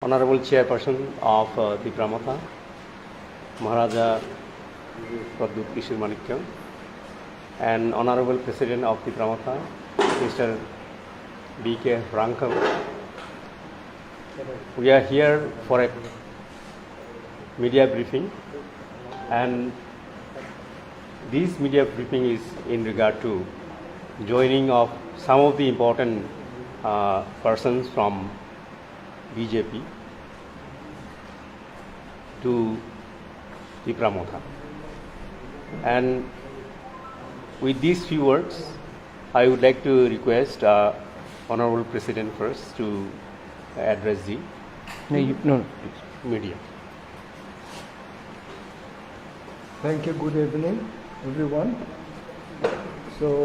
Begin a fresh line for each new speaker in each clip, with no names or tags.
Honorable Chairperson of Tipramotha, Maharaja Pradut Kishore Manikyam, and Honorable President of Tipramotha, Mr. B.K. Rankam. We are here for a media briefing, and this media briefing is in regard to joining of some of the important persons from BJP to Tipramotha. And with these few words, I would like to request Honorable President first to address the media.
Thank you. Good evening, everyone. So,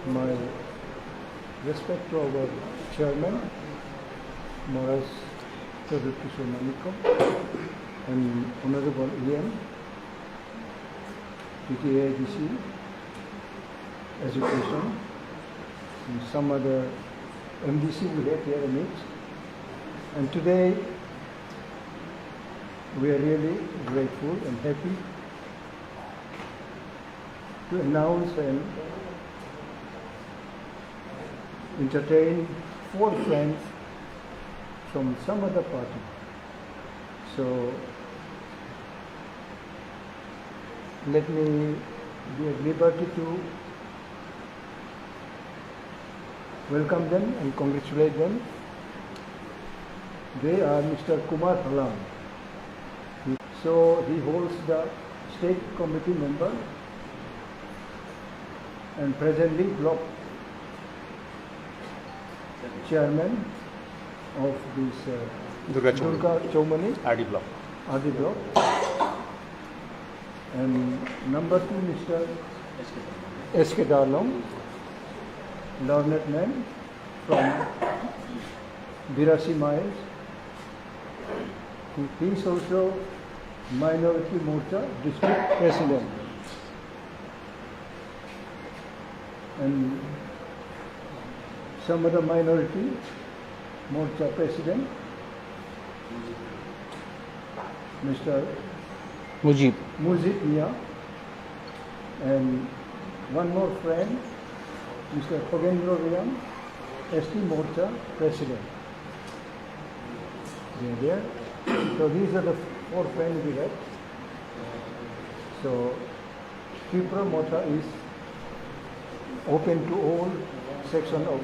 my respect to our chairman, Maharaj Pradut Kishore Manikyam, and Honorable EM, PTADC, Education, and some other MDC we have here in it. And today, we are really grateful and happy to announce and entertain 4 friends from some other party. So let me be at liberty to welcome them and congratulate them. They are Mr. Kumar Halam. So he holds the state committee member and presently block chairman of this Durga Chaumani
RD block.
RD block. And number 2, Mr. S.K. Darlong, learned man from Birasi Miles. He is also Minority Morcha District President. And some other minority Morcha President, Mr. Mujib Mia, and one more friend, Mr. Phogendra Riam, ST Morcha President. They are there. So these are the 4 friends we have. So Tipramotha is open to all sections of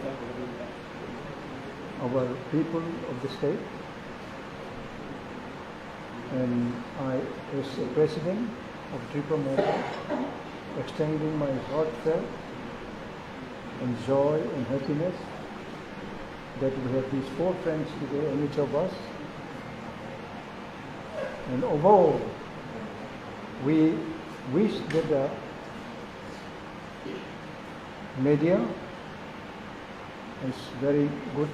our people of the state, and I, as the president of Tipramotha, extending my heartfelt and joy and happiness that we have these 4 friends today in each of us. And overall, we wish that the media is very good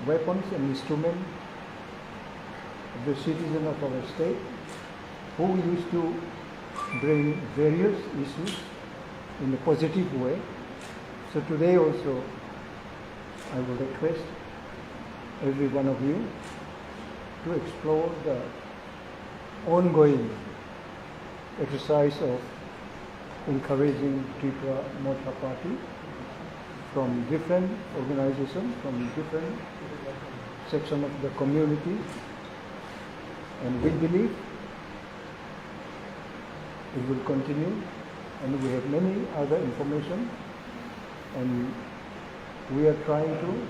weapons and instrument of the citizen of our state who used to bring various issues in a positive way. So today also I would request every one of you to explore the ongoing exercise of encouraging Tipramotha party from different organizations, from different sections of the community, and we believe it will continue, and we have many other information, and we are trying to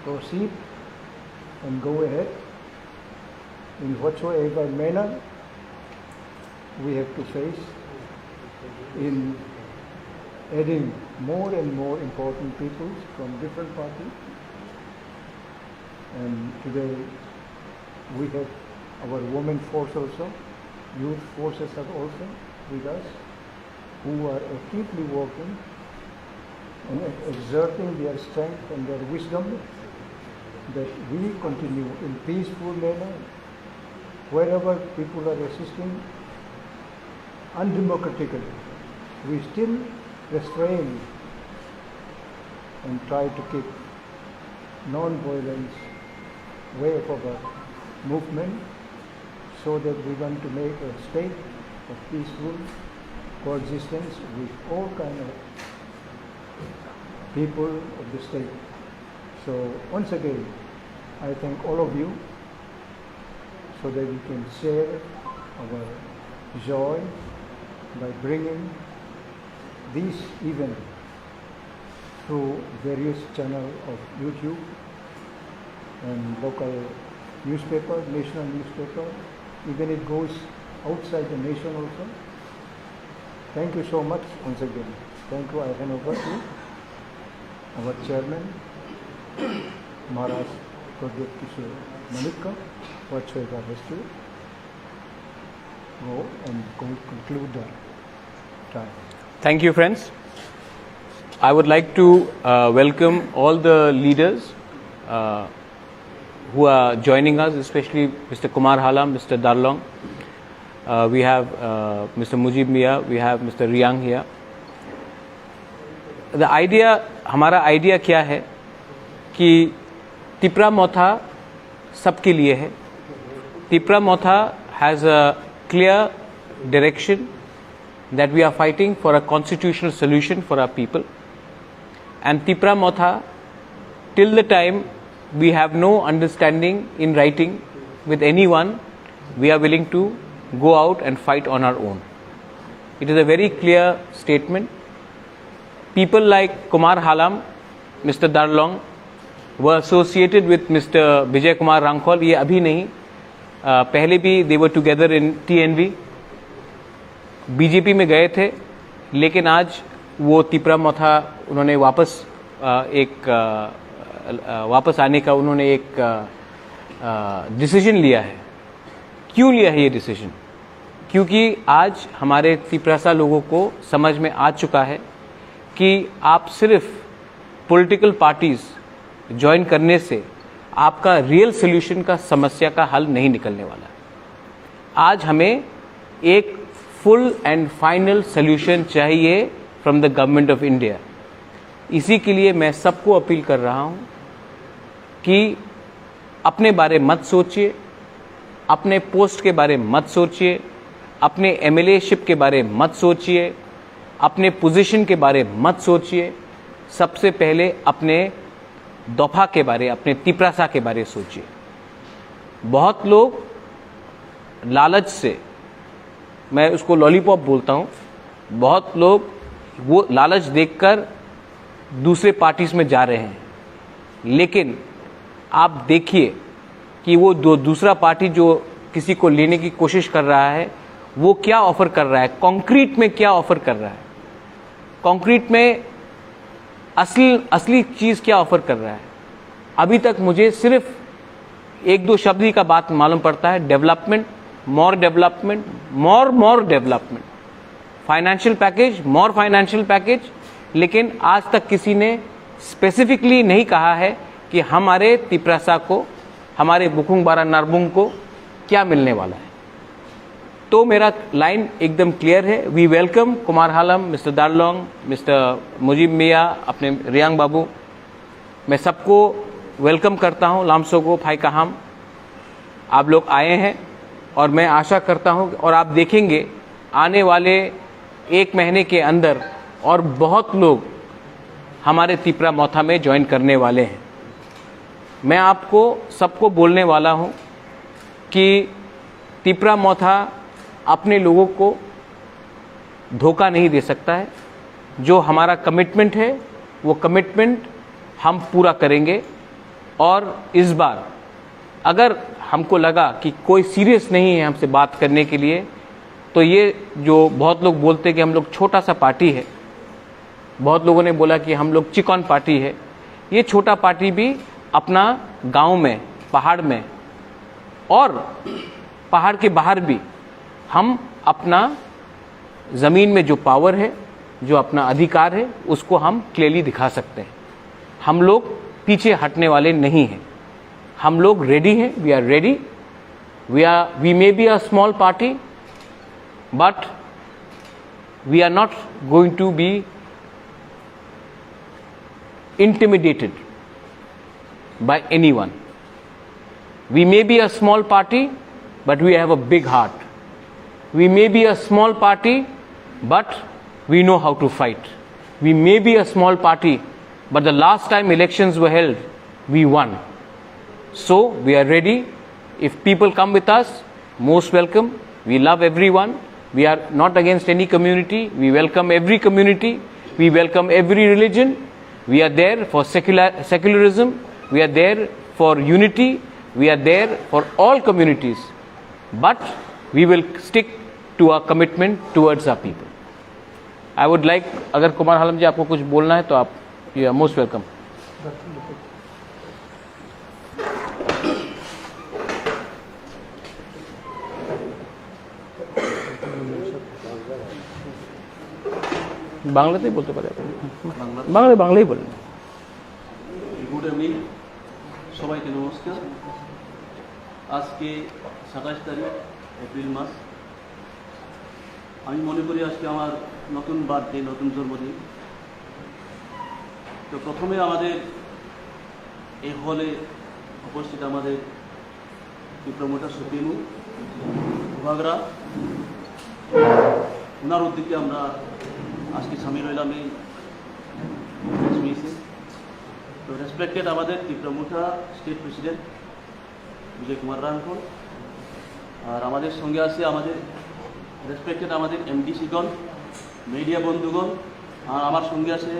proceed and go ahead in whatsoever manner we have to face in adding more and more important people from different parties. And today we have our women force also, youth forces are also with us, who are actively working and exerting their strength and their wisdom, that we continue in peaceful manner wherever people are resisting undemocratically. We still restrain and try to keep non-violence way of our movement, so that we want to make a state of peaceful coexistence with all kind of people of the state. So once again, I thank all of you, so that we can share our joy by bringing this event through various channels of YouTube and local newspaper, national newspaper, even it goes outside the nation also. Thank you so much once again. Thank you. I hand over to our chairman, Maharaj Gurdev Kishore Manikka, for Choiga has to go and conclude the time.
Thank you, friends. I would like to welcome all the leaders who are joining us, especially Mr. Kumar Halam, Mr. Darlong. We have Mr. Mujib Mia, we have Mr. Riang here. The idea, हमारा idea क्या है कि तिपरा मोथा सबके लिए है. तिपरा मोथा has a clear direction that we are fighting for a constitutional solution for our people. And Tipra Motha, till the time we have no understanding in writing with anyone, we are willing to go out and fight on our own. It is a very clear statement. People like Kumar Halam, Mr. Darlong were associated with Mr. Vijay Kumar Rangkhol. ये अभी नहीं, पहले भी they were together in TNV. BJP में गए थे, लेकिन आज वो तिपरा मोथा उन्होंने वापस आने का उन्होंने एक डिसीजन लिया है. क्यों लिया है ये डिसीजन? क्योंकि आज हमारे तिपरासा लोगों को समझ में आ चुका है कि आप सिर्फ पॉलिटिकल पार्टीज ज्वाइन करने से आपका रियल सोल्यूशन का समस्या का हल नहीं निकलने वाला. आज हमें एक फुल एंड फाइनल सोल्यूशन चाहिए from the government of India. इसी के लिए मैं सबको अपील कर रहा हूं कि अपने बारे मत सोचिए, अपने पोस्ट के बारे मत सोचिए, अपने एमएलएशिप के बारे मत सोचिए, अपने पोजीशन के बारे मत सोचिए. सबसे पहले अपने दफा के बारे, अपने तिपरासा के बारे सोचिए. बहुत लोग लालच से, मैं उसको लॉलीपॉप बोलता हूं, बहुत लोग वो लालच देखकर दूसरे पार्टीज में जा रहे हैं. लेकिन आप देखिए कि वो दूसरा पार्टी जो किसी को लेने की कोशिश कर रहा है वो क्या ऑफर कर रहा है, कॉन्क्रीट में क्या ऑफर कर रहा है, कॉन्क्रीट में असली चीज क्या ऑफर कर रहा है. अभी तक मुझे सिर्फ एक दो शब्द ही का बात मालूम पड़ता है. डेवलपमेंट, मोर डेवलपमेंट, मोर डेवलपमेंट, फाइनेंशियल पैकेज, मोर फाइनेंशियल पैकेज. लेकिन आज तक किसी ने स्पेसिफिकली नहीं कहा है कि हमारे तिपरासा को, हमारे बुकुंग बारा नारबुंग को क्या मिलने वाला है. तो मेरा लाइन एकदम क्लियर है. We welcome Kumar Halam, mister Darlong, mister Mujib Mia, अपने रियांग बाबू. मैं सबको वेलकम करता हूं. लामसोगो फाई कहाम, आप लोग आए हैं और मैं आशा करता हूं और आप देखेंगे आने वाले एक महीने के अंदर और बहुत लोग हमारे तिपरा मोथा में ज्वाइन करने वाले हैं. मैं आपको सबको बोलने वाला हूं कि तिपरा मोथा अपने लोगों को धोखा नहीं दे सकता है. जो हमारा कमिटमेंट है वो कमिटमेंट हम पूरा करेंगे. और इस बार अगर हमको लगा कि कोई सीरियस नहीं है हमसे बात करने के लिए, तो ये जो बहुत लोग बोलते हैं कि हम लोग छोटा सा पार्टी है, बहुत लोगों ने बोला कि हम लोग चिकन पार्टी है. ये छोटा पार्टी भी अपना गांव में, पहाड़ में और पहाड़ के बाहर भी हम अपना ज़मीन में जो पावर है, जो अपना अधिकार है, उसको हम क्लियरली दिखा सकते हैं. हम लोग पीछे हटने वाले नहीं हैं. हम लोग रेडी हैं. We are ready. We may be a small party, but we are not going to be intimidated by anyone. We may be a small party, but we have a big heart. We may be a small party, but we know how to fight. We may be a small party, but the last time elections were held, we won. So we are ready. If people come with us, most welcome. We love everyone. We are not against any community. We welcome every community. We welcome every religion. We are there for secularism. We are there for unity. We are there for all communities. But we will stick to our commitment towards our people. I would like, अगर कुमार हालम जी आपको कुछ बोलना है तो आप, you are most welcome. বাংলাতেই বলতে পারে, বাংলাই বলেন।
গুড ইভিনিং, সবাইকে নমস্কার। আজকে 27 তারিখ এপ্রিল মাস। আমি মনে করি আজকে আমার নতুন বার্থডে, নতুন জন্মদিন। তো প্রথমে আমাদের এই হলে উপস্থিত আমাদের প্রমোটার সুপ্রিমো ভাগরা, ওনার উদ্যোগে আমরা আজকে সামিল হইলাম এই মিছে। তো রেসপেক্টেড আমাদের ত্রিপুরা স্টেট প্রেসিডেন্ট বিজয় কুমার রানকর, আর আমাদের সঙ্গে আছে আমাদের রেসপেক্টেড আমাদের এমডিসিগণ, মিডিয়া বন্ধুগণ, আর আমার সঙ্গে আছে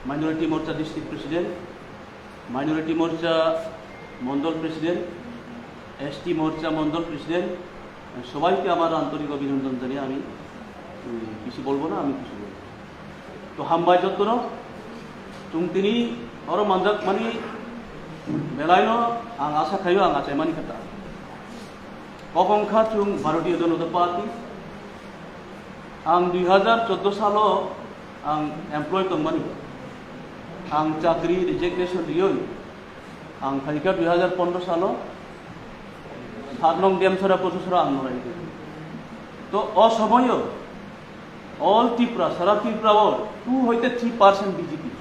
মাইনরিটি মোর্চা ডিস্ট্রিক্ট প্রেসিডেন্ট, মাইনরিটি মোর্চা মন্ডল প্রেসিডেন্ট, এসটি মোর্চা মন্ডল প্রেসিডেন্ট। সবাইকে আমার আন্তরিক অভিনন্দন জানিয়ে আমি কিছু বলবো না, আমি কিছু বলবো। তো হামবাই যত্ন তুমি আরো মানজাক মানে বেলায় আং আশা খাইও আং আচাই মানি খাতা কখনখা চুং ভারতীয় জনতা পার্টি आं 2014 सालो आं एमप्लॉय तंगमानी आं चाकरी रिजेक्टेशन दियोई आं खालिका 2015 सालो 7 नং डेमसरा प्रसेसरा आं नराइदो। तो असमय ऑल त्रिपुरा सारा त्रिपुरा 2 হইতে 3% बीजेपी।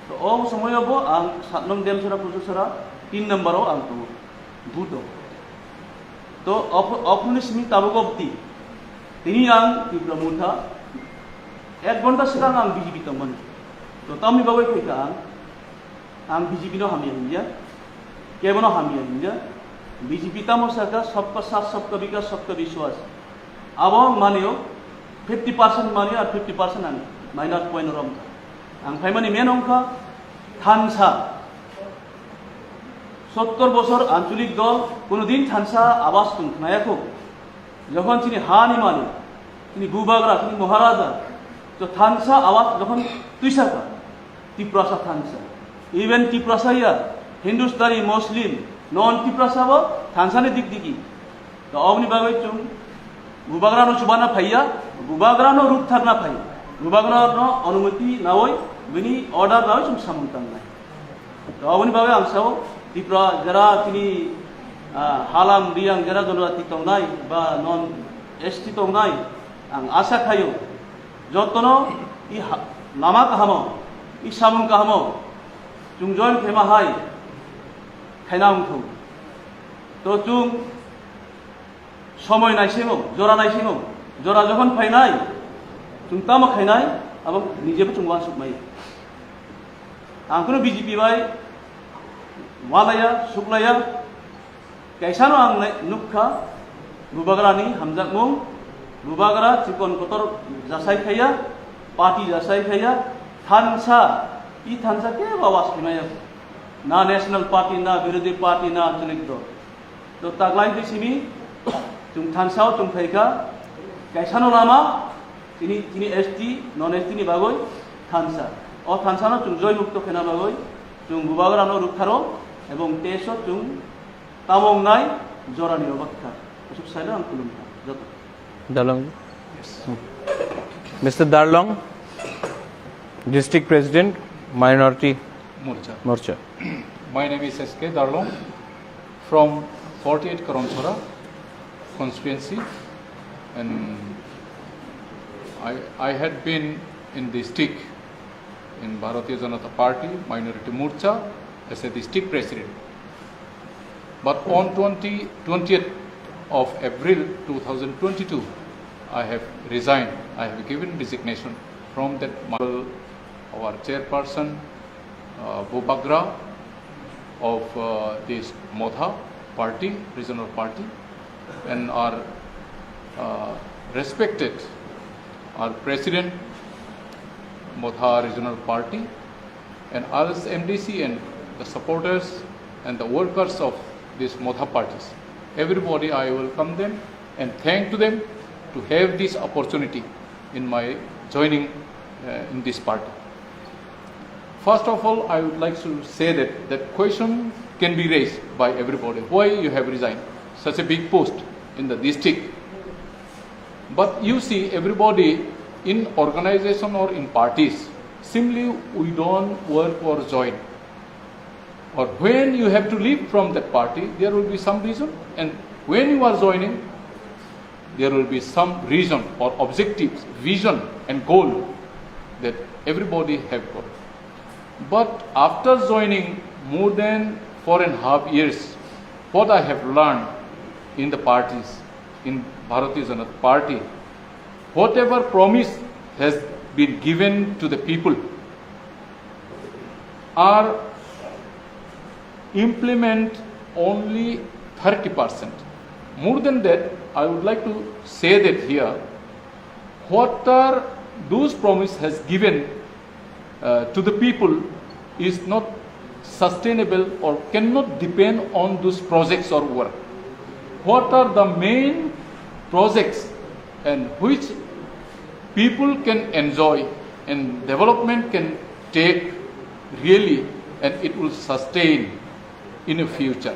तो असमयबो आं 7 नং डेमसरा प्रसेसरा 3 नम्बराव आं दङ भूत। तो अफनिस्मी ताबगबती তিনি आं त्रिपुरा मुथा 1 घंटा सिगां आं बीजेपी तंगमोन। तो तामनि बागै फैखा आं बीजेपी नो हामिया हिंजा केबनो हामिया हिंजा बीजेपी तामो सरकार सबका साथ सबका विकास सबका विश्वास अब मानियो 50% मानियो और 50% आं माइनस पॉइंट रम आं फाइमानि मेन अंका थानसा 70 বছর আঞ্চলিক দল কোনোদিন থানসা আবাস তুলনায়াকো যখন তিনি হানি মালিক তিনি ভূভাগরা তিনি মহারাজা তো থানসা আবাস যখন তুইসাকা ত্রিপুরাসা থানসা ইভেন ত্রিপুরাসাইয়া হিন্দুস্তানি মুসলিম নন ত্রিপুরাসাবো থানসানি দিক দিকি তো অবনি বাগৈ চুং ভূভাগরানো সুবানা ফাইয়া ভূভাগরানো রূপ থাকনা ফাই ভূভাগরানো অনুমতি নাওই বিনি অর্ডার নাওই চুং সামন্তান নাই। তো অবনি বাগৈ আংসাও त्रिपुरा जरा তিনি हालाम रियां जरा जनजाति तंगनाय बा नन एसटी तंगनाय आं आशा खायो जतनो इ लामा काहामो इ सामुं काहामो जुं जयन फेमा हाय खायनांखौ तो जुं समय नायसेङो जरा नायसेङो जरा যখন फायनाय जुं तामा खायनाय अब निजेबो जुं वासुकमाय आंखौनो बीजेपी बाय वालाया सुक्लाया कैसानो आं नुखा भूभागरानि हामजाकमुं भूभागरा चिकन कतर जासायखाया पार्टी जासायखाया थानसा इ थानसा के बावास खिमाया ना नेशनल पार्टी ना विरोधी पार्टी ना आंचलिक दल। तो तागलाय दिसिमी जुं थानसाव जुं फैखा कैसानो लामा तिनि तिनि एसटी नन एसटी नि बागै थानसा अ थानसानो जुं जय मुक्त फेना बागै जुं भूभागरानो रुखारो এবং তেসো চুং তামংনাই জরানি অবক্ষা এসব সাইলে আং খুলুমটা যত
Darlong mister Darlong district president minority Morcha
My name is S.K. Darlong from 48 Karamsora constituency, and I had been in the stick in Bharatiya Janata Party Minority Morcha as a district president. But on 20th of April 2022, I have resigned. I have given resignation from that model. Our chairperson, Bobagra of this Modha party, regional party, and our respected, our president, Modha regional party, and us MDC and the supporters and the workers of these Modha parties. Everybody, I welcome them and thank to them to have this opportunity in my joining in this party. First of all, I would like to say that that question can be raised by everybody. Why you have resigned such a big post in the district? But you see, everybody in organization or in parties, simply we don't work or join. Or when you have to leave from that party, there will be some reason. And when you are joining, there will be some reason or objectives, vision and goal that everybody have got. But after joining more than 4.5 years, what I have learned in the parties, in Bharatiya Janata Party, whatever promise has been given to the people are implement only 30%. More than that, I would like to say that here, what are those promise has given to the people is not sustainable or cannot depend on those projects or work. What are the main projects and which people can enjoy and development can take really, and it will sustain in the future.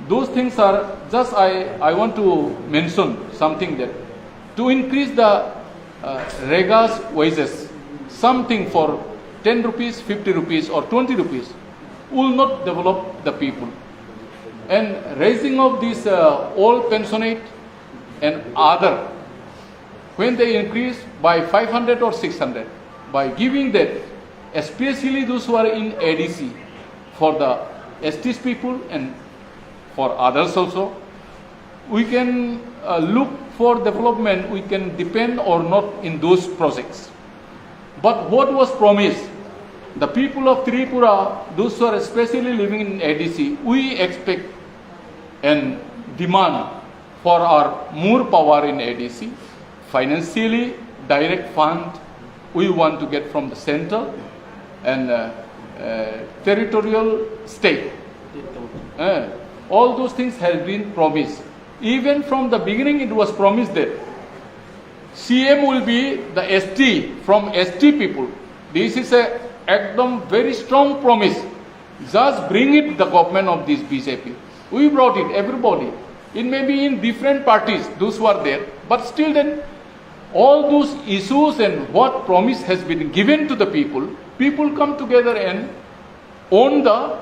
Those things are just, I want to mention something that to increase the regas wages, something for 10 rupees, 50 rupees or 20 rupees will not develop the people. And raising of this old pensionate and other, when they increase by 500 or 600, by giving that, especially those who are in ADC, for the STs people and for others also, we can look for development, we can depend or not in those projects. But what was promised? The people of Tripura, those who are especially living in ADC, we expect and demand for our more power in ADC. Financially, direct fund we want to get from the center and territorial state. All those things have been promised. Even from the beginning it was promised that CM will be the ST from ST people. This is a very strong promise. Just bring it the government of this BJP. We brought it, everybody. It may be in different parties, those who are there, but still then all those issues and what promise has been given to the people, people come together and own the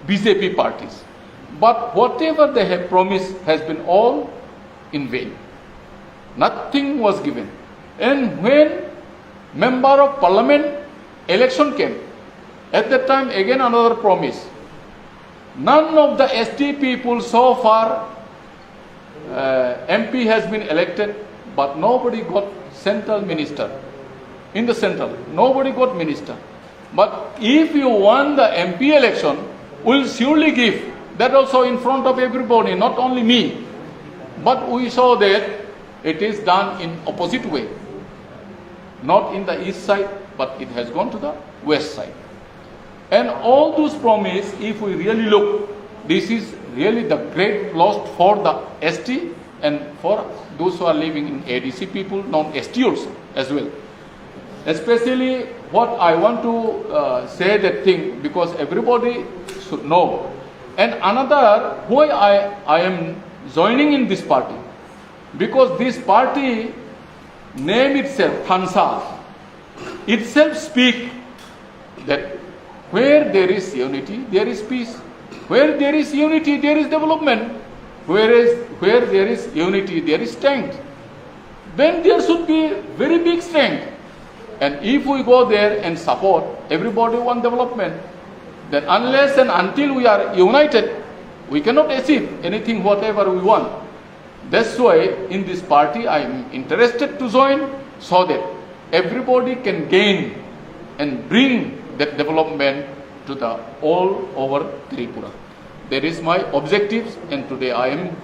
BJP parties. But whatever they have promised has been all in vain. Nothing was given. And when member of parliament election came, at that time again another promise. None of the ST people so far MP has been elected, but nobody got central minister. In the central, nobody got minister. But if you won the MP election, we'll surely give. That also in front of everybody, not only me. But we saw that it is done in opposite way. Not in the east side, but it has gone to the west side. And all those promises, if we really look, this is really the great loss for the ST and for those who are living in ADC people, non-ST also as well. Especially what I want to say that thing, because everybody should know. And another, why I am joining in this party, because this party name itself, Thansa, itself speak that where there is unity, there is peace. Where there is unity, there is development. Where there is unity, there is strength. Then there should be very big strength. And if we go there and support, everybody want development. Then unless and until we are united, we cannot achieve anything whatever we want. That's why in this party I am interested to join, so that everybody can gain and bring that development to the all over Tripura. That is my objectives, and today I am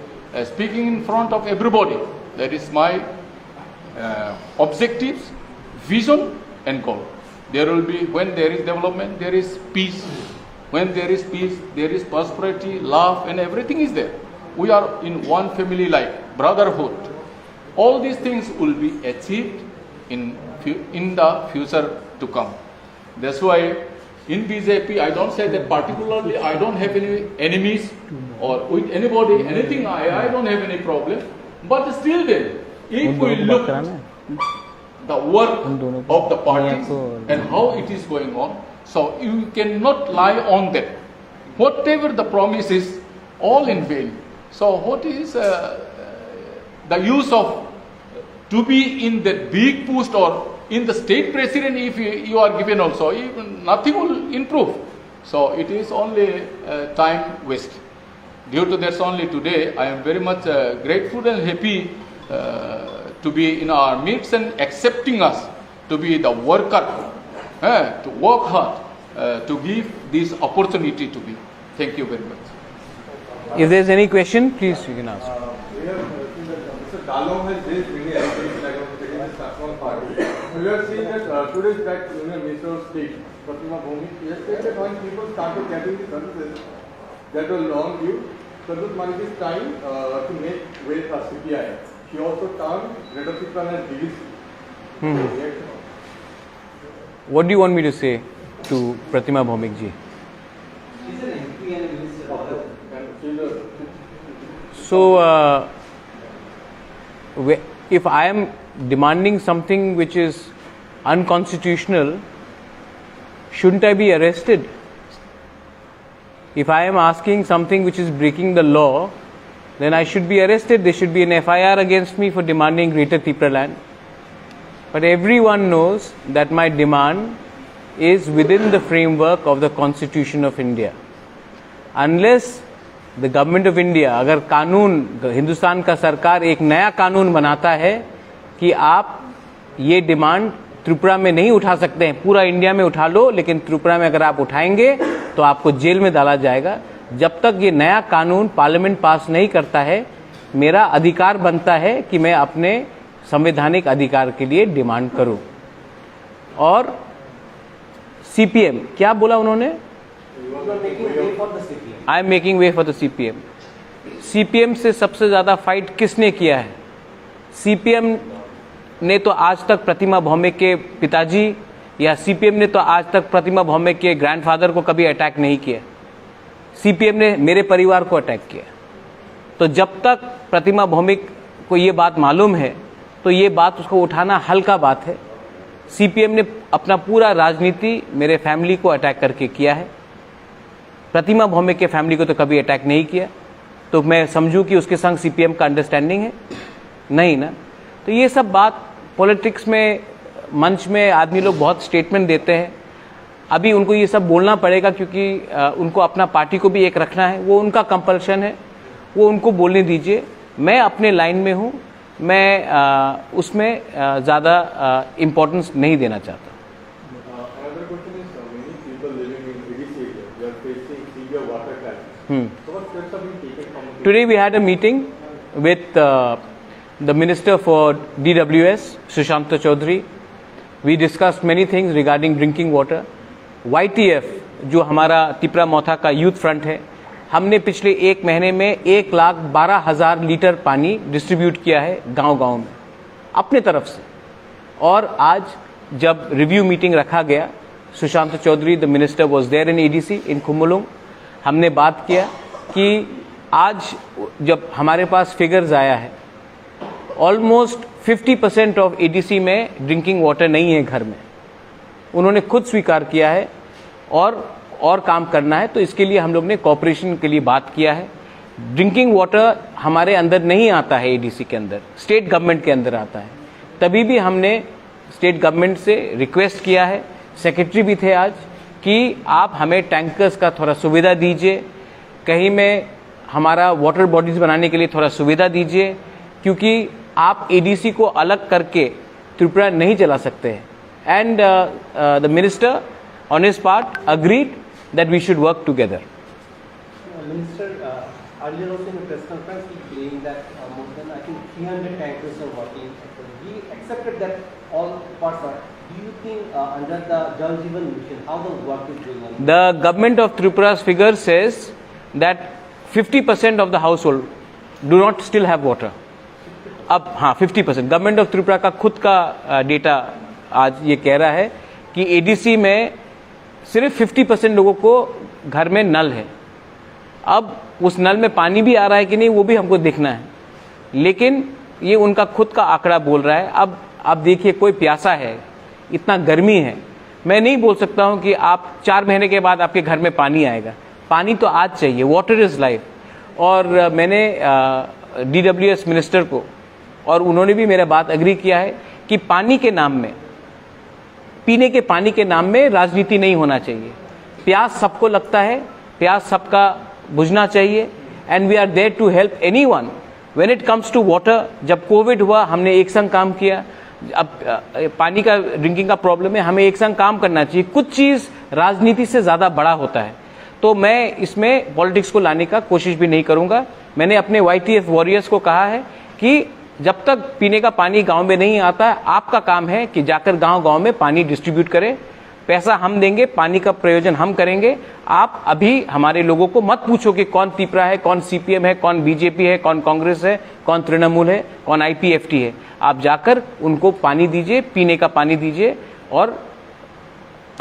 speaking in front of everybody. That is my objectives, vision and goal. There will be, when there is development, there is peace. When there is peace, there is prosperity, love, and everything is there. We are in one family like brotherhood. All these things will be achieved in the future to come. That's why in BJP, I don't say that particularly I don't have any enemies or with anybody, anything, I don't have any problem. But still then, if we look the work of the parties and how it is going on, so you cannot lie on that. Whatever the promise is, all in vain. So what is the use of to be in that big post or in the state president if you are given also, even nothing will improve. So it is only time waste. Due to that only today, I am very much grateful and happy to be in our midst and accepting us to be the worker, to work hard, to give this opportunity to be. Thank you very much.
If there is any question, please you can ask.
We have seen that Mr. Dalong has raised many allegations like taking the Saffron party. We have seen that 2 days back, Minister of State, Pratima Bhumik, has said that when people started getting the services that were long due, Sadhut Maliki's time to make way for CPI. She also turned Greater Tripura as DVC.
What do you want me to say to Pratima Bhumik ji? So, if I am demanding something which is unconstitutional, shouldn't I be arrested? If I am asking something which is breaking the law, then I should be arrested. There should be an FIR against me for demanding Greater Tripura land. But everyone knows that my demand is within the framework of the Constitution of India. Unless the government of India, अगर कानून, हिंदुस्तान का सरकार एक नया कानून बनाता है कि आप ये डिमांड त्रिपुरा में नहीं उठा सकते हैं, पूरा इंडिया में उठा लो, लेकिन त्रिपुरा में अगर आप उठाएंगे तो आपको जेल में डाला जाएगा. जब तक ये नया कानून पार्लियामेंट पास नहीं करता है, मेरा अधिकार बनता है कि मैं अपने संवैधानिक अधिकार के लिए डिमांड करूं. और सीपीएम क्या बोला उन्होंने? I am making way for the CPM. CPM से सबसे ज्यादा फाइट किसने किया है? सीपीएम ने तो आज तक प्रतिमा भौमिक के पिताजी या सीपीएम ने तो आज तक प्रतिमा भौमिक के ग्रैंडफादर को कभी अटैक नहीं किया. सीपीएम ने मेरे परिवार को अटैक किया. तो जब तक प्रतिमा भौमिक को ये बात मालूम है तो ये बात उसको उठाना हल्का बात है. सीपीएम ने अपना पूरा राजनीति मेरे फैमिली को अटैक करके किया है. प्रतिमा भौमिक के फैमिली को तो कभी अटैक नहीं किया. तो मैं समझूं कि उसके संग सीपीएम का अंडरस्टैंडिंग है? नहीं ना. तो ये सब बात पॉलिटिक्स में, मंच में आदमी लोग बहुत स्टेटमेंट देते हैं. अभी उनको ये सब बोलना पड़ेगा क्योंकि उनको अपना पार्टी को भी एक रखना है. वो उनका कंपल्शन है, वो उनको बोलने दीजिए. मैं अपने लाइन में हूँ, मैं उसमें ज़्यादा इम्पोर्टेंस नहीं देना चाहता. Today we had a meeting with the Minister for DWS, Sushanta Chaudhary. We discussed many things regarding drinking water. YTF, जो हमारा त्रिपुरा मौथा का यूथ फ्रंट है, हमने पिछले 1 महीने में 1,12,000 लीटर पानी डिस्ट्रीब्यूट किया है गांव-गांव में अपने तरफ से. और आज जब रिव्यू मीटिंग रखा गया, Sushant Chaudhary the minister was there in ADC in Kumulung. हमने बात किया कि आज जब हमारे पास फिगर्स आया है, ऑलमोस्ट 50% ऑफ एडीसी में ड्रिंकिंग वाटर नहीं है घर में. उन्होंने खुद स्वीकार किया है और काम करना है. तो इसके लिए हम लोग ने कोऑपरेशन के लिए बात किया है. ड्रिंकिंग वाटर हमारे अंदर नहीं आता है एडीसी के अंदर, स्टेट गवर्नमेंट के अंदर आता है. तभी भी हमने स्टेट गवर्नमेंट से रिक्वेस्ट किया है सेक्रेटरी भी थे आज, कि आप हमें टैंकर्स का थोड़ा सुविधा दीजिए, कहीं में हमारा वाटर बॉडीज बनाने के लिए थोड़ा सुविधा दीजिए, क्योंकि आप एडीसी को अलग करके त्रिपुरा नहीं चला सकते हैं. And the minister on his part agreed that we should work together.
Minister, earlier also in a press conference, he claimed that more than I think 300 tankers are working. He accepted that all parts are. Do you think under the Jal Jeevan Mission, how the work is going on?
The government of Tripura's figure says that 50% of the household do not still have water. अब हाँ 50%. Government of Tripura का खुद का data आज ये कह रहा है कि एडीसी में सिर्फ 50% लोगों को घर में नल है. अब उस नल में पानी भी आ रहा है कि नहीं वो भी हमको देखना है, लेकिन ये उनका खुद का आंकड़ा बोल रहा है. अब आप देखिए, कोई प्यासा है, इतना गर्मी है, मैं नहीं बोल सकता हूं कि आप 4 महीने के बाद आपके घर में पानी आएगा. पानी तो आज चाहिए, वाटर इज लाइफ. और मैंने DWS मिनिस्टर को, और उन्होंने भी मेरा बात एग्री किया है कि पानी के नाम में, पीने के पानी के नाम में राजनीति नहीं होना चाहिए. प्यास सबको लगता है, प्यास सबका बुझना चाहिए. And we are there to help anyone when it comes to water. जब कोविड हुआ हमने एक संग काम किया. अब पानी का ड्रिंकिंग का प्रॉब्लम है, हमें एक संग काम करना चाहिए. कुछ चीज राजनीति से ज्यादा बड़ा होता है, तो मैं इसमें पॉलिटिक्स को लाने का कोशिश भी नहीं करूंगा. मैंने अपने YTF वॉरियर्स को कहा है कि जब तक पीने का पानी गांव में नहीं आता है, आपका काम है कि जाकर गांव-गांव में पानी डिस्ट्रीब्यूट करें. पैसा हम देंगे, पानी का प्रयोजन हम करेंगे. आप अभी हमारे लोगों को मत पूछो कि कौन तिपरा है, कौन CPM है, कौन BJP है, कौन कांग्रेस है, कौन तृणमूल है, कौन IPFT है. आप जाकर उनको पानी दीजिए, पीने का पानी दीजिए और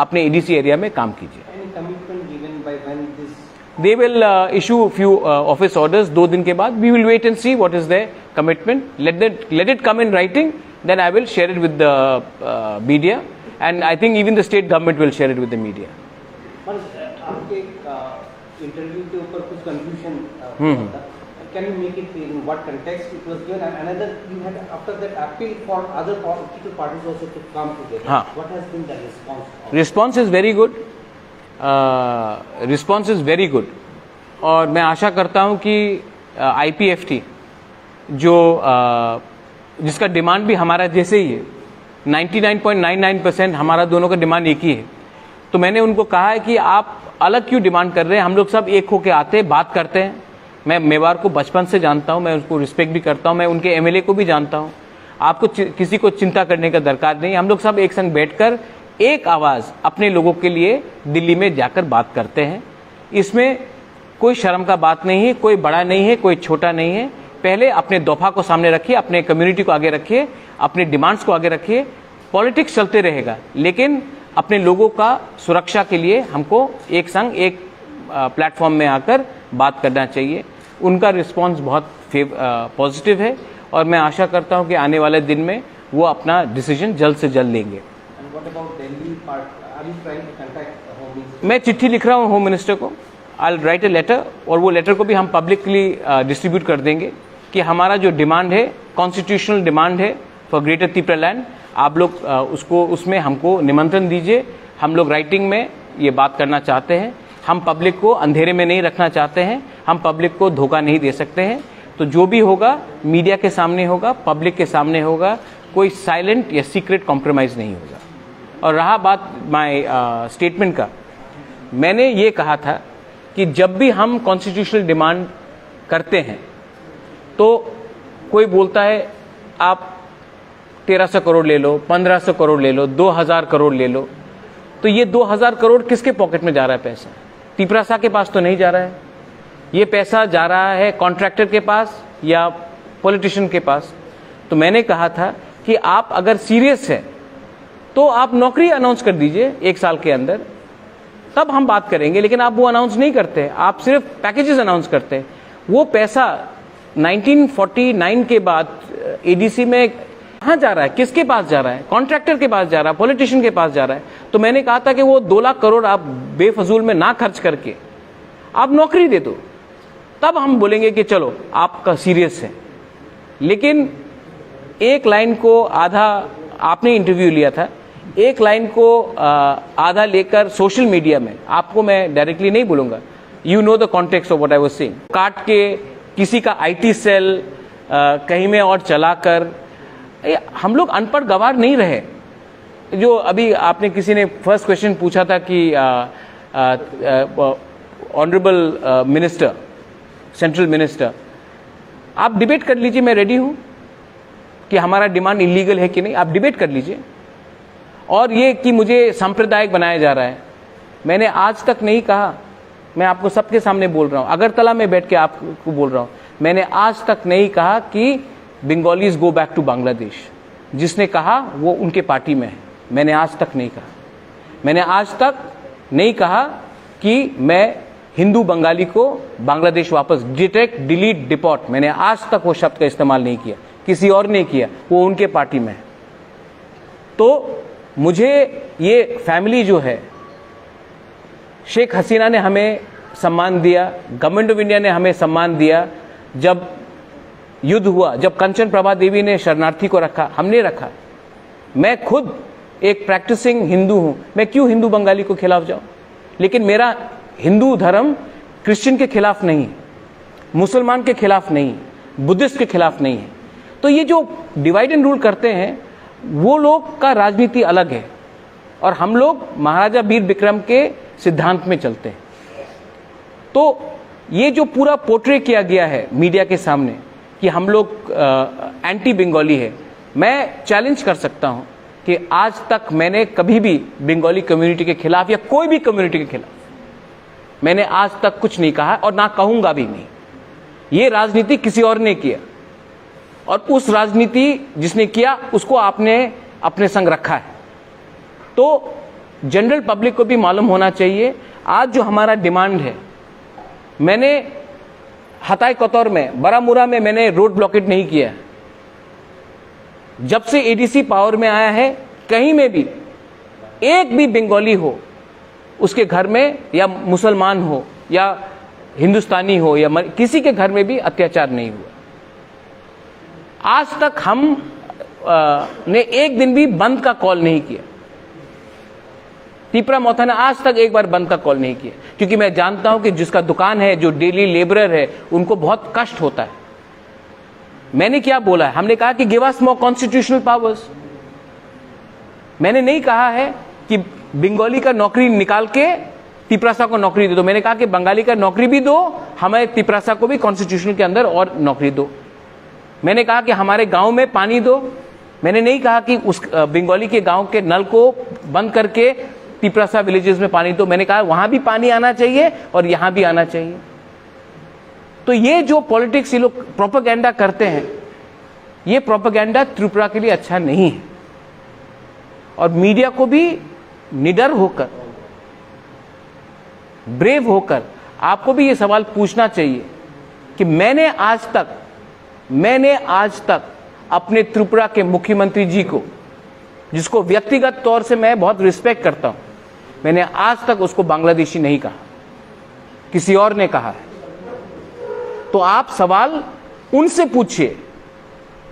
अपने एडीसी एरिया में काम कीजिए.
Any commitment given by when this?
They will issue few office orders 2 दिन के बाद. We will wait and see what is their commitment. Let it come in writing. Then I will share it with the media, and I think even the state government will share it with the media.
आपके interview के ऊपर कुछ confusion था. Can you make it clear in what context it was given? And another, you had after that appeal for other political parties also to come together.
हाँ.
What has been the response?
Response is very good. Response is very good. और मैं आशा करता हूं कि IPFT जो जिसका demand भी हमारा जैसे ही है, 99.99% हमारा दोनों का डिमांड एक ही है. तो मैंने उनको कहा है कि आप अलग क्यों डिमांड कर रहे हैं, हम लोग सब एक होके आते हैं, बात करते हैं. मैं मेवाड़ को बचपन से जानता हूं, मैं उसको रिस्पेक्ट भी करता हूं, मैं उनके MLA को भी जानता हूं. आपको किसी को चिंता करने का दरकार नहीं. हम लोग सब एक संग बैठकर एक आवाज अपने लोगों के लिए दिल्ली में जाकर बात करते हैं. इसमें कोई शर्म का बात नहीं है, कोई बड़ा नहीं है, कोई छोटा नहीं है. पहले अपने दफा को सामने रखिए, अपने कम्युनिटी को आगे रखिए, अपने डिमांड्स को आगे रखिए. पॉलिटिक्स चलते रहेगा, लेकिन अपने लोगों का सुरक्षा के लिए हमको एक संग एक प्लेटफॉर्म में आकर बात करना चाहिए. उनका रिस्पांस बहुत पॉजिटिव है और मैं आशा करता हूं कि आने वाले दिन में वो अपना डिसीजन जल्द से जल्द लेंगे.
And what about Delhi part? Are you trying to contact the Home Ministry?
मैं चिट्ठी लिख रहा हूं होम मिनिस्टर को. I will write a letter, और वो लेटर को भी हम पब्लिकली डिस्ट्रीब्यूट कर देंगे कि हमारा जो डिमांड है, कॉन्स्टिट्यूशनल डिमांड है फॉर ग्रेटर त्रिपुरा लैंड. आप लोग उसको उसमें हमको निमंत्रण दीजिए. हम लोग राइटिंग में ये बात करना चाहते हैं. हम पब्लिक को अंधेरे में नहीं रखना चाहते हैं, हम पब्लिक को धोखा नहीं दे सकते हैं. तो जो भी होगा मीडिया के सामने होगा, पब्लिक के सामने होगा. कोई साइलेंट या सीक्रेट कॉम्प्रोमाइज नहीं होगा. और रहा बात माय स्टेटमेंट का, मैंने ये कहा था कि जब भी हम कॉन्स्टिट्यूशनल डिमांड करते हैं तो कोई बोलता है आप 1300 करोड़ ले लो, 1500 करोड़ ले लो, 2000 करोड़ ले लो. तो ये 2000 करोड़ किसके पॉकेट में जा रहा है पैसा? तिपरासा के पास तो नहीं जा रहा है. ये पैसा जा रहा है कॉन्ट्रैक्टर के पास या पॉलिटिशियन के पास. तो मैंने कहा था कि आप अगर सीरियस है तो आप नौकरी अनाउंस कर दीजिए 1 साल के अंदर, तब हम बात करेंगे. लेकिन आप वो अनाउंस नहीं करते, आप सिर्फ पैकेजेस अनाउंस करते हैं. वो पैसा 1949 के बाद एडीसी में कहाँ जा रहा है, किसके पास जा रहा है? कॉन्ट्रैक्टर के पास जा रहा है, पॉलिटिशियन के पास जा रहा है. तो मैंने कहा था कि वो 2 लाख करोड़ आप बेफजूल में ना खर्च करके आप नौकरी दे दो, तब हम बोलेंगे कि चलो आपका सीरियस है. लेकिन एक लाइन को आधा आपने इंटरव्यू लिया था, एक लाइन को आधा लेकर सोशल मीडिया में, आपको मैं डायरेक्टली नहीं बोलूंगा, you know the context of what I was saying, काट के किसी का आईटी सेल कहीं में और चलाकर, हम लोग अनपढ़ गवार नहीं रहे। जो अभी आपने किसी ने फर्स्ट क्वेश्चन पूछा था कि ऑनरेबल मिनिस्टर, सेंट्रल मिनिस्टर, आप डिबेट कर लीजिए, मैं रेडी हूं कि हमारा डिमांड इलीगल है कि नहीं, आप डिबेट कर लीजिए। और ये कि मुझे सांप्रदायिक बनाया जा रहा है, मैंने आज तक नहीं कहा, मैं आपको सबके सामने बोल रहा हूं, अगरतला में बैठ के आपको बोल रहा हूं, मैंने आज तक नहीं कहा कि Bengalis go back to Bangladesh. जिसने कहा वो उनके पार्टी में है, मैंने आज तक नहीं कहा। मैंने आज तक नहीं कहा कि मैं हिंदू बंगाली को बांग्लादेश वापस, डिटेक्ट, डिलीट, डिपोर्ट, मैंने आज तक वो शब्द का इस्तेमाल नहीं किया, किसी और ने किया, वो उनके पार्टी में है। तो मुझे ये फैमिली जो है, शेख हसीना ने हमें सम्मान दिया, गवर्नमेंट ऑफ इंडिया ने हमें सम्मान दिया, जब युद्ध हुआ, जब कंचन प्रभा देवी ने शरणार्थी को रखा, हमने रखा। मैं खुद एक प्रैक्टिसिंग हिंदू हूं, मैं क्यों हिंदू बंगाली को खिलाफ जाऊं? लेकिन मेरा हिंदू धर्म क्रिश्चियन के खिलाफ नहीं, मुसलमान के खिलाफ नहीं, बुद्धिस्ट के खिलाफ नहीं है। तो ये जो डिवाइड एंड रूल करते हैं, वो लोग का राजनीति अलग है और हम लोग महाराजा वीर विक्रम के सिद्धांत में चलते हैं। तो ये जो पूरा पोर्ट्रे किया गया है मीडिया के सामने कि हम लोग एंटी बंगाली है, मैं चैलेंज कर सकता हूं कि आज तक मैंने कभी भी बंगाली कम्युनिटी के खिलाफ या कोई भी कम्युनिटी के खिलाफ मैंने आज तक कुछ नहीं कहा और ना कहूंगा भी नहीं। ये राजनीति किसी और ने किया और उस राजनीति जिसने किया उसको आपने अपने संग रखा है। तो जनरल पब्लिक को भी मालूम होना चाहिए, आज जो हमारा डिमांड है, मैंने हताई कतौर में, बारामूला में मैंने रोड ब्लॉकेट नहीं किया। जब से एडीसी पावर में आया है, कहीं में भी एक भी बंगाली हो उसके घर में, या मुसलमान हो या हिंदुस्तानी हो या किसी के घर में भी अत्याचार नहीं हुआ। आज तक हम ने एक दिन भी बंद का कॉल नहीं किया। तीपरा मोथा ने आज तक एक बार बंद का कॉल नहीं किया, क्योंकि मैं जानता हूं कि जिसका दुकान है, जो डेली लेबरर है, उनको बहुत कष्ट होता है। मैंने क्या बोला है? हमने कहा कि गिव अस मोर कॉन्स्टिट्यूशनल पावर्स। मैंने नहीं कहा है कि बंगाली का नौकरी निकाल के तिपरासा को नौकरी दे दो। मैंने कहा कि बंगाली का नौकरी भी दो, हमारे तिपरासा को भी कॉन्स्टिट्यूशन के अंदर और नौकरी दो। मैंने कहा कि हमारे गांव में पानी दो। मैंने नहीं कहा कि उस बंगाली के गांव के नल को बंद करके तिपरासा विलेजेस में पानी दो। मैंने कहा वहां भी पानी आना चाहिए और यहां भी आना चाहिए। तो ये जो पॉलिटिक्स ये लोग प्रोपेगेंडा करते हैं, ये प्रोपेगेंडा त्रिपुरा के लिए अच्छा नहीं है। और मीडिया को भी निडर होकर, ब्रेव होकर आपको भी ये सवाल पूछना चाहिए कि मैंने आज तक अपने त्रिपुरा के मुख्यमंत्री जी को, जिसको व्यक्तिगत तौर से मैं बहुत रिस्पेक्ट करता हूं, मैंने आज तक उसको बांग्लादेशी नहीं कहा, किसी और ने कहा है। तो आप सवाल उनसे पूछिए,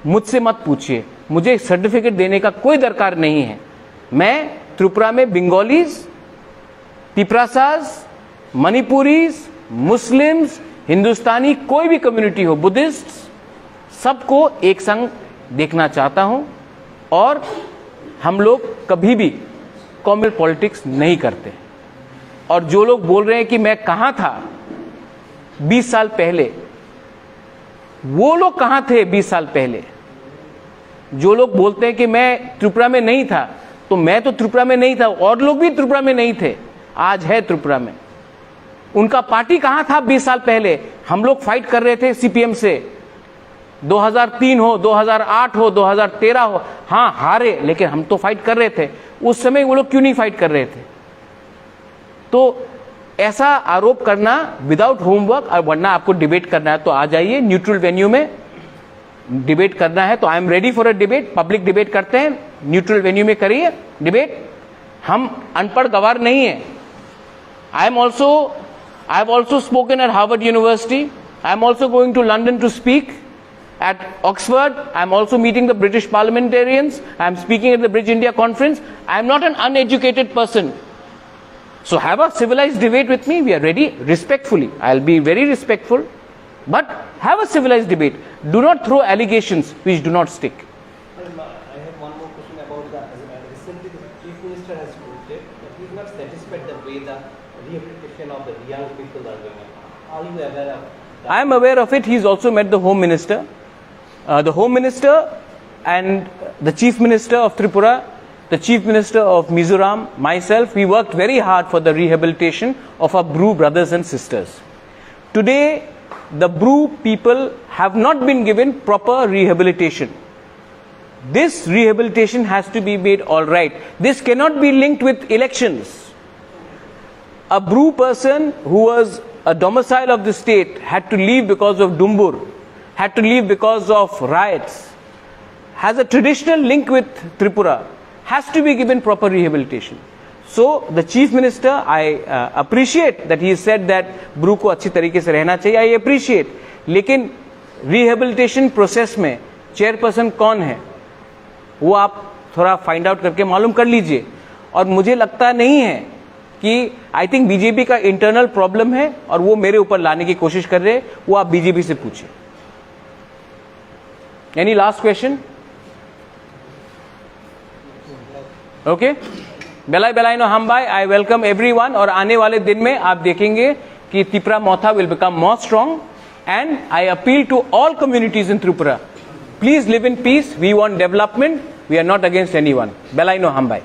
मुझसे मत पूछिए। मुझे सर्टिफिकेट देने का कोई दरकार नहीं है। मैं त्रिपुरा में बंगालीज, तिपरासाज, मणिपुरीज, मुस्लिम्स, हिंदुस्तानी, कोई भी कम्युनिटी हो, बुद्धिस्ट, सबको एक संग देखना चाहता हूं। और हम लोग कभी भी कॉमनल पॉलिटिक्स नहीं करते। और जो लोग बोल रहे हैं कि मैं कहां था 20 साल पहले, वो लोग कहां थे 20 साल पहले? जो लोग बोलते हैं कि मैं त्रिपुरा में नहीं था, तो मैं तो त्रिपुरा में नहीं था, और लोग भी त्रिपुरा में नहीं थे, आज है त्रिपुरा में। उनका पार्टी कहां था 20 साल पहले? हम लोग फाइट कर रहे थे सीपीएम से, 2003 हो, 2008 हो, 2013 हो। हां हारे, लेकिन हम तो फाइट कर रहे थे। उस समय वो लोग क्यों नहीं फाइट कर रहे थे? तो ऐसा आरोप करना विदाउट होमवर्क, और वरना आपको डिबेट करना है तो आ जाइए, न्यूट्रल वेन्यू में डिबेट करना है तो I am ready for a debate. Public debate करते हैं, न्यूट्रल वेन्यू में करिए डिबेट। हम अनपढ़ गवार नहीं है। I have also spoken at Harvard university. I am also going to London to speak at Oxford. I'm also meeting the British parliamentarians. I'm speaking at the Bridge India conference. I'm not an uneducated person. So have a civilized debate with me. We are ready, respectfully. I'll be very respectful. But have a civilized debate. Do not throw allegations which do not stick.
I have one more question about the recently the Chief Minister has stated that he is not satisfied the way the rehabilitation of the young people are going on. Are you aware of that?
I am aware of it. He's also met the Home Minister. The Home Minister and the Chief Minister of Tripura, the Chief Minister of Mizoram, myself, we worked very hard for the rehabilitation of our Bru brothers and sisters. Today, the Bru people have not been given proper rehabilitation. This rehabilitation has to be made all right. This cannot be linked with elections. A Bru person who was a domicile of the state had to leave because of Dumbur, had to leave because of riots, has a traditional link with Tripura, has to be given proper rehabilitation. So the Chief Minister, I appreciate that he said that Bru को अच्छी तरीके से रहना चाहिए. I appreciate. लेकिन rehabilitation process में chairperson कौन है वो आप थोड़ा फाइंड आउट करके मालूम कर लीजिए. और मुझे लगता नहीं है कि आई थिंक बीजेपी का इंटरनल प्रॉब्लम है और वो मेरे ऊपर लाने की कोशिश कर रहे हैं. वो आप बीजेपी से पूछिए. Any last question? ओके, बेलाई बेलाई नो हम बाय. I welcome everyone. और आने वाले दिन में आप देखेंगे कि Tripura Motha will become more strong. And I appeal to all communities in Tripura, please live in peace. We want development. We are not against anyone. Belai no hambai.